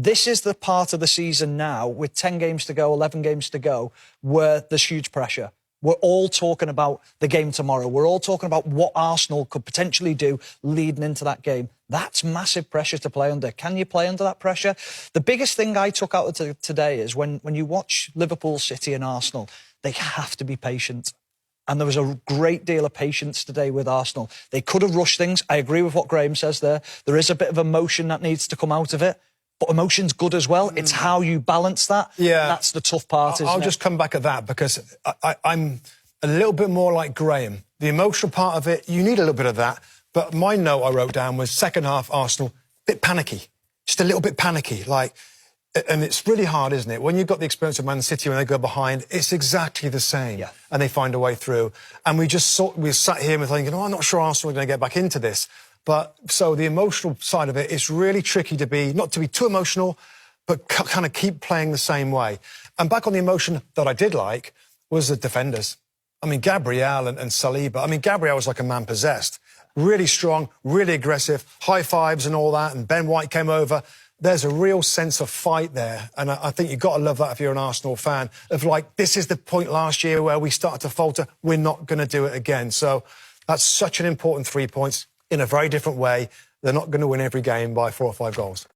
This is the part of the season now, with 10 games to go, 11 games to go, where there's huge pressure. We're all talking about the game tomorrow. We're all talking about what Arsenal could potentially do leading into that game. That's massive pressure to play under. Can you play under that pressure? The biggest thing I took out of today is when you watch Liverpool, City and Arsenal, they have to be patient. And there was a great deal of patience today with Arsenal. They could have rushed things. I agree with what Graham says there. There is a bit of emotion that needs to come out of it. But emotion's good as well. It's how you balance that. Yeah. That's the tough part, isn't it? I'll just come back at that because I'm a little bit more like Graham. The emotional part of it, you need a little bit of that. But my note I wrote down was second half Arsenal, a bit panicky. Just a little bit panicky. And it's really hard, isn't it? When you've got the experience of Man City when they go behind, it's exactly the same. Yeah. And they find a way through. And we sat here and we're thinking, I'm not sure Arsenal are going to get back into this. But so the emotional side of it, it's really tricky not to be too emotional, but kind of keep playing the same way. And back on the emotion that I did like was the defenders. I mean, Gabriel and Saliba. I mean, Gabriel was like a man possessed. Really strong, really aggressive, high fives and all that. And Ben White came over. There's a real sense of fight there. And I think you've got to love that if you're an Arsenal fan, of this is the point last year where we started to falter. We're not going to do it again. So that's such an important 3 points in a very different way. They're not going to win every game by 4 or 5 goals.